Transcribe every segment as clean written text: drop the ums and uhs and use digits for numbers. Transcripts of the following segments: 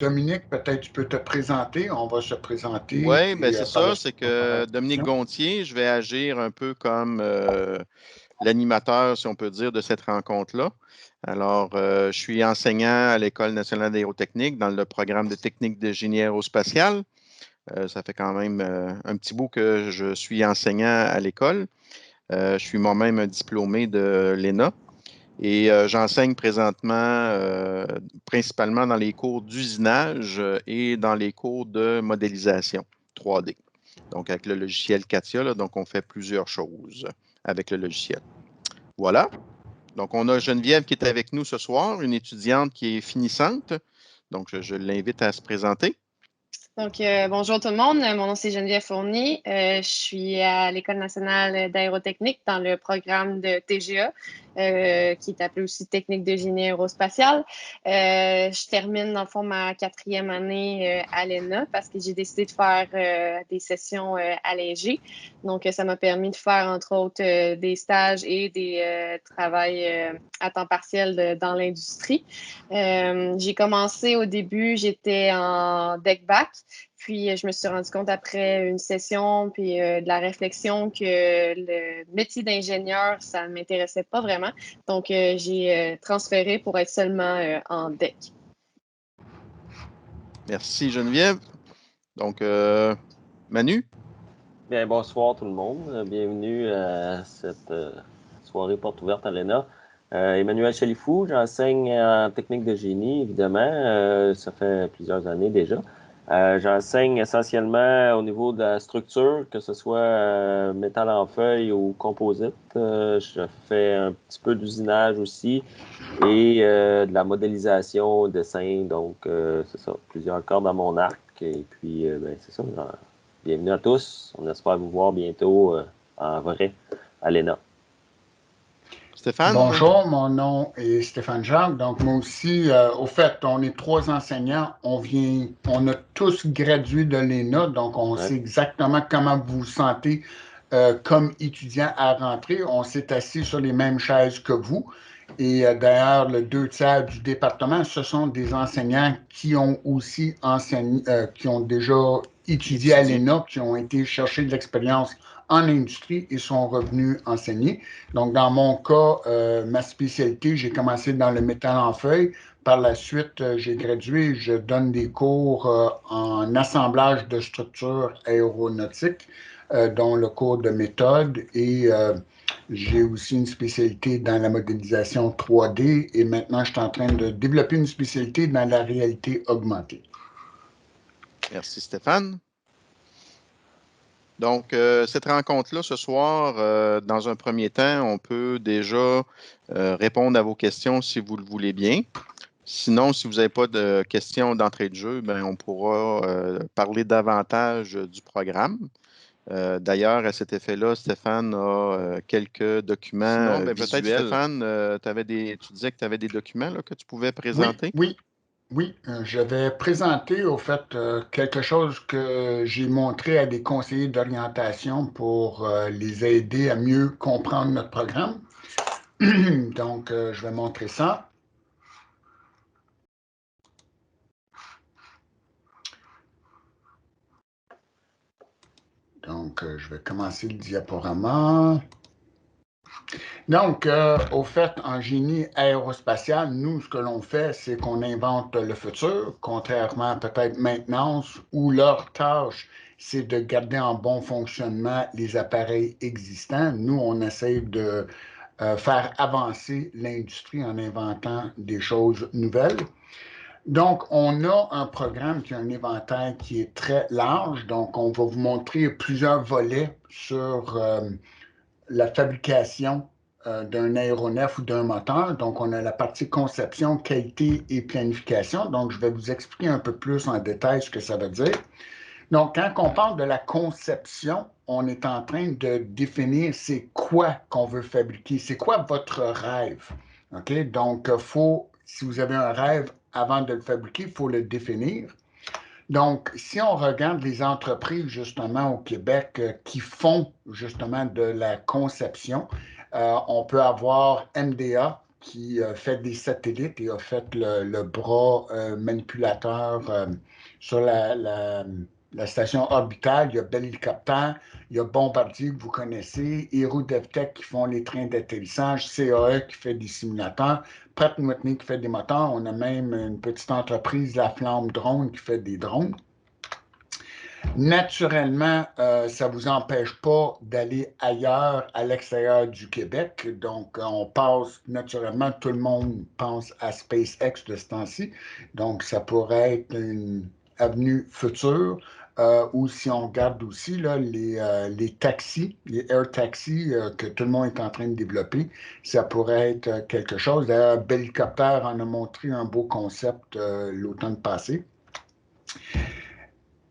Dominique, peut-être tu peux te présenter. On va se présenter, Oui, ben puis c'est par la ça, suite, c'est on va faire la que Dominique discussion. Gontier, je vais agir un peu comme l'animateur, si on peut dire, de cette rencontre-là. Alors, je suis enseignant à l'École nationale d'aérotechnique dans le programme de technique de génie aérospatial. Ça fait quand même un petit bout que je suis enseignant à l'école. Je suis moi-même un diplômé de l'ENA et j'enseigne présentement principalement dans les cours d'usinage et dans les cours de modélisation 3D. Donc, avec le logiciel CATIA, là, donc on fait plusieurs choses avec le logiciel. Voilà. Donc, on a Geneviève qui est avec nous ce soir, une étudiante qui est finissante. Donc, je l'invite à se présenter. Donc, bonjour tout le monde. Mon nom, c'est Geneviève Fournier. Je suis à l'École nationale d'aérotechnique dans le programme de TGA, qui est appelé aussi Technique de génie aérospatial. Je termine, dans le fond, ma 4e année à l'ENA parce que j'ai décidé de faire des sessions allégées. Donc, ça m'a permis de faire, entre autres, des stages et des travails à temps partiel dans l'industrie. J'ai commencé au début, j'étais en deck-back. Puis, je me suis rendu compte après une session puis de la réflexion que le métier d'ingénieur, ça ne m'intéressait pas vraiment. Donc, j'ai transféré pour être seulement en deck. Merci, Geneviève. Donc, Manu? Bien, bonsoir tout le monde. Bienvenue à cette soirée porte ouverte à l'ENA. Emmanuel Chalifou, j'enseigne en technique de génie, évidemment. Ça fait plusieurs années déjà. J'enseigne essentiellement au niveau de la structure, que ce soit métal en feuille ou composite. Je fais un petit peu d'usinage aussi et de la modélisation, dessin. Donc, c'est ça, plusieurs cordes à mon arc. Et puis, c'est ça. Bienvenue à tous. On espère vous voir bientôt en vrai à l'ENA. Stéphane? Bonjour, mon nom est Stéphane Jacques. Donc, moi aussi, au fait, on est 3 enseignants. On a tous gradué de l'ENA, donc on sait exactement comment vous vous sentez comme étudiant à rentrer. On s'est assis sur les mêmes chaises que vous. Et d'ailleurs, le 2 tiers du département, ce sont des enseignants qui ont aussi enseigné, qui ont déjà étudié à l'ENA, qui ont été chercher de l'expérience en industrie et sont revenus enseigner. Donc, dans mon cas, ma spécialité, j'ai commencé dans le métal en feuille. Par la suite, j'ai gradué. Je donne des cours en assemblage de structures aéronautiques, dont le cours de méthode. Et j'ai aussi une spécialité dans la modélisation 3D. Et maintenant, je suis en train de développer une spécialité dans la réalité augmentée. Merci, Stéphane. Donc, cette rencontre-là, ce soir, dans un premier temps, on peut déjà répondre à vos questions si vous le voulez bien. Sinon, si vous n'avez pas de questions d'entrée de jeu, ben, on pourra parler davantage du programme. D'ailleurs, à cet effet-là, Stéphane a quelques documents Sinon, ben, visuels. peut-être, Stéphane, tu disais que tu avais des documents là, que tu pouvais présenter? Oui, je vais présenter au fait quelque chose que j'ai montré à des conseillers d'orientation pour les aider à mieux comprendre notre programme. Donc, je vais montrer ça. Donc, je vais commencer le diaporama. Donc, au fait, en génie aérospatial, nous, ce que l'on fait, c'est qu'on invente le futur, contrairement à peut-être maintenance, où leur tâche, c'est de garder en bon fonctionnement les appareils existants. Nous, on essaie de faire avancer l'industrie en inventant des choses nouvelles. Donc, on a un programme qui a un inventaire qui est très large. Donc, on va vous montrer plusieurs volets sur la fabrication d'un aéronef ou d'un moteur. Donc, on a la partie conception, qualité et planification. Donc, je vais vous expliquer un peu plus en détail ce que ça veut dire. Donc, quand on parle de la conception, on est en train de définir c'est quoi qu'on veut fabriquer, c'est quoi votre rêve. OK? Donc, si vous avez un rêve avant de le fabriquer, il faut le définir. Donc, si on regarde les entreprises, justement, au Québec qui font, justement, de la conception, on peut avoir MDA, qui fait des satellites et a fait le bras manipulateur sur la station orbitale. Il y a Bell Hélicoptère, il y a Bombardier que vous connaissez, Hero DevTech qui font les trains d'atterrissage, CAE qui fait des simulateurs, Pratt & Whitney qui fait des moteurs. On a même une petite entreprise, La Flamme Drone, qui fait des drones. Naturellement, ça ne vous empêche pas d'aller ailleurs, à l'extérieur du Québec. Donc, on passe naturellement, tout le monde pense à SpaceX de ce temps-ci. Donc, ça pourrait être une avenue future. Ou si on regarde aussi là, les taxis, les air taxis que tout le monde est en train de développer, ça pourrait être quelque chose. D'ailleurs, Bell Hélicoptère en a montré un beau concept l'automne passé.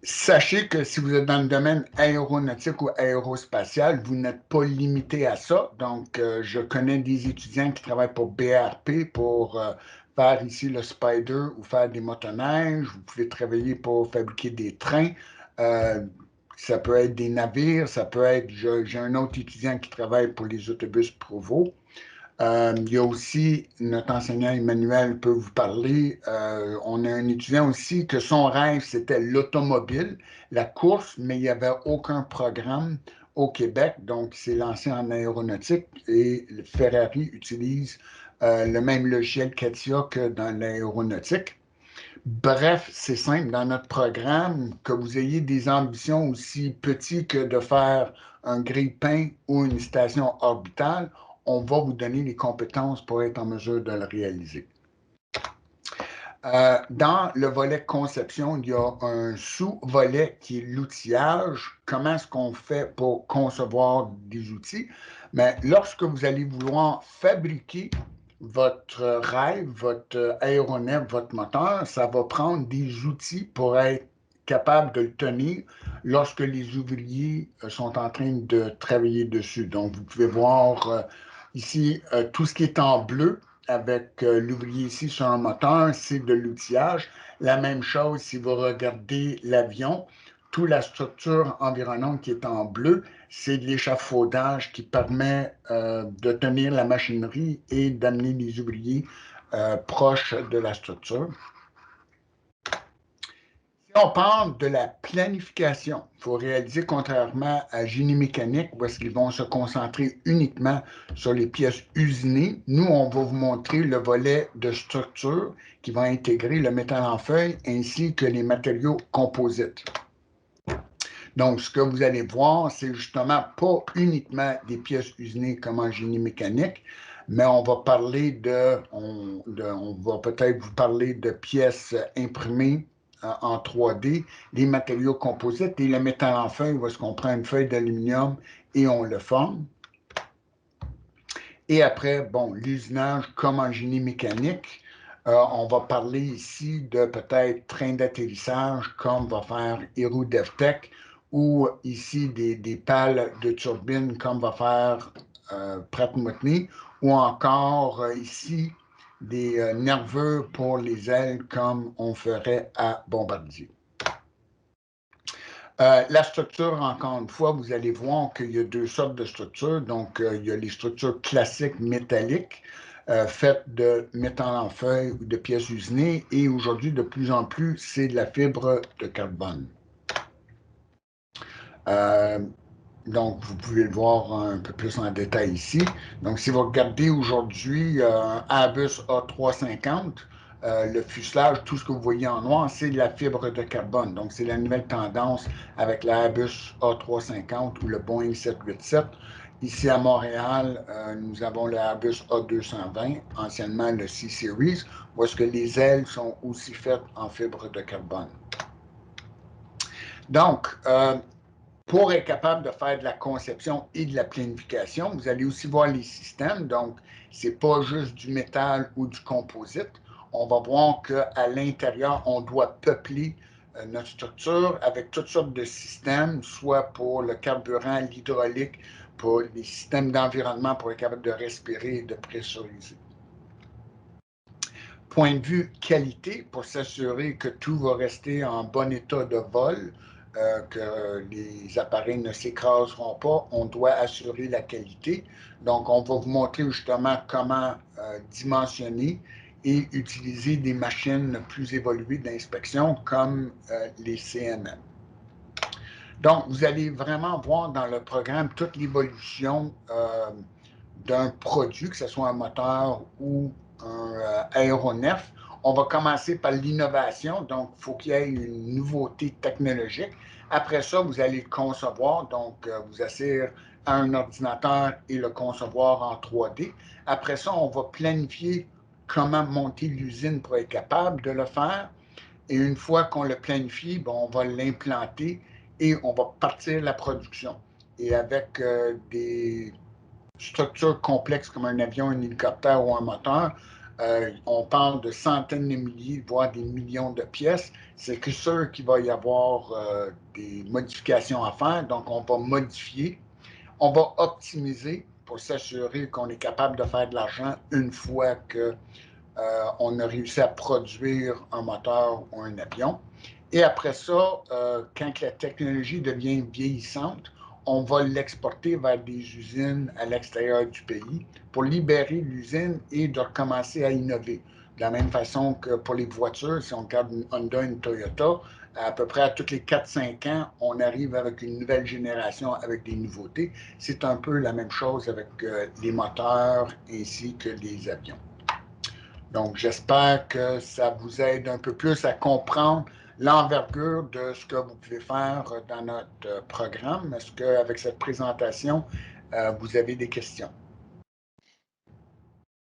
Sachez que si vous êtes dans le domaine aéronautique ou aérospatial, vous n'êtes pas limité à ça. Donc, je connais des étudiants qui travaillent pour BRP pour faire ici le Spider ou faire des motoneiges. Vous pouvez travailler pour fabriquer des trains. Ça peut être des navires. Ça peut être, j'ai un autre étudiant qui travaille pour les autobus Provo. Il y a aussi, notre enseignant Emmanuel peut vous parler, on a un étudiant aussi que son rêve, c'était l'automobile, la course, mais il n'y avait aucun programme au Québec, donc il s'est lancé en aéronautique et Ferrari utilise le même logiciel CATIA que dans l'aéronautique. Bref, c'est simple, dans notre programme, que vous ayez des ambitions aussi petites que de faire un grille-pain ou une station orbitale, on va vous donner les compétences pour être en mesure de le réaliser. Dans le volet conception, il y a un sous-volet qui est l'outillage. Comment est-ce qu'on fait pour concevoir des outils? Mais lorsque vous allez vouloir fabriquer votre rêve, votre aéronef, votre moteur, ça va prendre des outils pour être capable de le tenir lorsque les ouvriers sont en train de travailler dessus. Donc, vous pouvez voir ici tout ce qui est en bleu avec l'ouvrier ici sur un moteur, c'est de l'outillage. La même chose si vous regardez l'avion, toute la structure environnante qui est en bleu, c'est de l'échafaudage qui permet de tenir la machinerie et d'amener les ouvriers proches de la structure. Si on parle de la planification, il faut réaliser, contrairement à génie mécanique, où est-ce qu'ils vont se concentrer uniquement sur les pièces usinées, nous, on va vous montrer le volet de structure qui va intégrer le métal en feuille ainsi que les matériaux composites. Donc, ce que vous allez voir, c'est justement pas uniquement des pièces usinées comme en génie mécanique, mais on va parler on va peut-être vous parler de pièces imprimées en 3D, les matériaux composites et le métal en feuille, où est-ce qu'on prend une feuille d'aluminium et on le forme. Et après, bon, l'usinage comme en génie mécanique, on va parler ici de peut-être train d'atterrissage comme va faire Hero DevTech ou ici des pales de turbine comme va faire Pratt & Whitney ou encore ici des nervures pour les ailes comme on ferait à Bombardier. La structure, encore une fois, vous allez voir qu'il y a deux sortes de structures. Donc, il y a les structures classiques métalliques faites de métal en feuille ou de pièces usinées. Et aujourd'hui, de plus en plus, c'est de la fibre de carbone. Donc, vous pouvez le voir un peu plus en détail ici. Donc, si vous regardez aujourd'hui un Airbus A350, le fuselage, tout ce que vous voyez en noir, c'est de la fibre de carbone. Donc, c'est la nouvelle tendance avec l'Airbus A350 ou le Boeing 787. Ici à Montréal, nous avons le Airbus A220, anciennement le C-Series, où est-ce que les ailes sont aussi faites en fibre de carbone. Donc, pour être capable de faire de la conception et de la planification, vous allez aussi voir les systèmes. Donc, ce n'est pas juste du métal ou du composite. On va voir qu'à l'intérieur, on doit peupler notre structure avec toutes sortes de systèmes, soit pour le carburant, l'hydraulique, pour les systèmes d'environnement pour être capable de respirer et de pressuriser. Point de vue qualité, pour s'assurer que tout va rester en bon état de vol, que les appareils ne s'écraseront pas. On doit assurer la qualité. Donc, on va vous montrer justement comment dimensionner et utiliser des machines plus évoluées d'inspection comme les CMM. Donc, vous allez vraiment voir dans le programme toute l'évolution d'un produit, que ce soit un moteur ou un aéronef. On va commencer par l'innovation, donc il faut qu'il y ait une nouveauté technologique. Après ça, vous allez le concevoir, donc vous asseoir à un ordinateur et le concevoir en 3D. Après ça, on va planifier comment monter l'usine pour être capable de le faire. Et une fois qu'on le planifie, bon, on va l'implanter et on va partir la production. Et avec des structures complexes comme un avion, un hélicoptère ou un moteur, on parle de centaines de milliers, voire des millions de pièces. C'est que sûr qu'il va y avoir des modifications à faire. Donc, on va modifier, on va optimiser pour s'assurer qu'on est capable de faire de l'argent une fois que on a réussi à produire un moteur ou un avion. Et après ça, quand la technologie devient vieillissante, on va l'exporter vers des usines à l'extérieur du pays pour libérer l'usine et de recommencer à innover. De la même façon que pour les voitures, si on regarde une Honda, une Toyota, à peu près à tous les 4-5 ans, on arrive avec une nouvelle génération avec des nouveautés. C'est un peu la même chose avec les moteurs ainsi que les avions. Donc, j'espère que ça vous aide un peu plus à comprendre l'envergure de ce que vous pouvez faire dans notre programme. Est-ce qu'avec cette présentation, vous avez des questions?